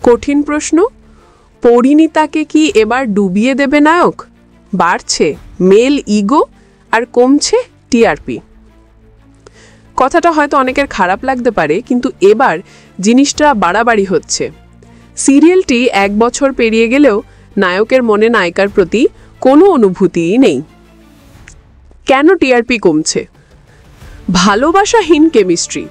কঠিন প্রশ্ন। পরিণীতাকে কি এবার ডুবিয়ে দেবে নায়ক? বাড়ছে মেল ইগো আর কমছে টিআরপি। কথাটা হয়তো অনেকের খারাপ লাগতে পারে, কিন্তু এবার জিনিসটা বাড়াবাড়ি হচ্ছে। সিরিয়ালটি 1 বছর পেরিয়ে গেলেও নায়কের মনে নায়িকার প্রতি কোনো অনুভূতিই নেই। কেন টিআরপি কমছে? ভালোবাসাহীন কেমিস্ট্রি।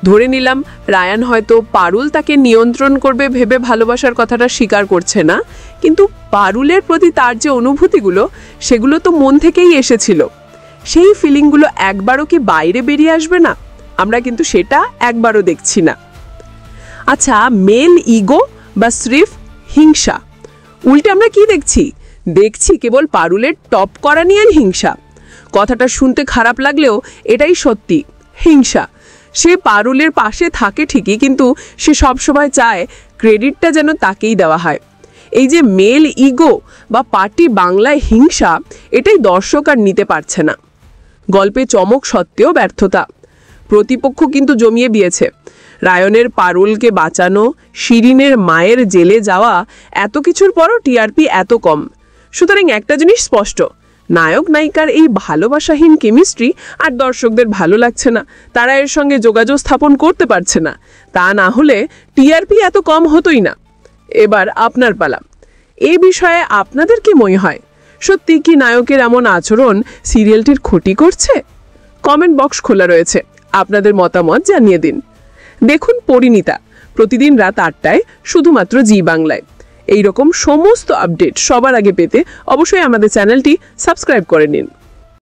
ধরে নিলাম রায়ান হয়তো পারুল তাকে নিয়ন্ত্রণ করবে ভেবে ভালোবাসার কথাটা স্বীকার করছে না, কিন্তু পারুলের প্রতি তার যে অনুভূতিগুলো সেগুলো তো মন থেকেই এসেছিল। সেই ফিলিংগুলো একবারও কি বাইরে বেরিয়ে আসবে না? আমরা কিন্তু সেটা একবারও দেখছি না। আচ্ছা, মেল ইগো বা স্রেফ হিংসা? উল্টে আমরা কি দেখছি কেবল পারুলের টপ করা নিয়ে হিংসা। কথাটা শুনতে খারাপ লাগলেও এটাই সত্যি, হিংসা। সে পারুলের পাশে থাকে ঠিকই, কিন্তু সে সবসময় চায় ক্রেডিটটা যেন তাকেই দেওয়া হয়। এই যে মেল ইগো বা পার্টি বাংলায় হিংসা, এটাই দর্শক আর নিতে পারছে না। গল্পে চমক সত্ত্বেও ব্যর্থতা। প্রতিপক্ষ কিন্তু জমিয়ে দিয়েছে। রায়নের পারুলকে বাঁচানো, শিরিনের মায়ের জেলে যাওয়া, এত কিছুর পরও টিআরপি এত কম। সুতরাং একটা জিনিস স্পষ্ট, নায়ক নায়িকার এই ভালোবাসাহীন কেমিস্ট্রি আর দর্শকদের ভালো লাগছে না। তারা এর সঙ্গে যোগাযোগ স্থাপন করতে পারছে না। তা না হলে টিআরপি এত কম হতোই না। এবার আপনার পালা। এই বিষয়ে আপনাদের কি মনে হয়? সত্যি কি নায়কের এমন আচরণ সিরিয়ালটির ক্ষতি করছে? কমেন্ট বক্স খোলা রয়েছে, আপনাদের মতামত জানিয়ে দিন। দেখুন পরিণীতা প্রতিদিন রাত 8টায় শুধুমাত্র জি বাংলায়। এই রকম সমস্ত আপডেট সবার আগে পেতে অবশ্যই আমাদের চ্যানেলটি সাবস্ক্রাইব করে নিন।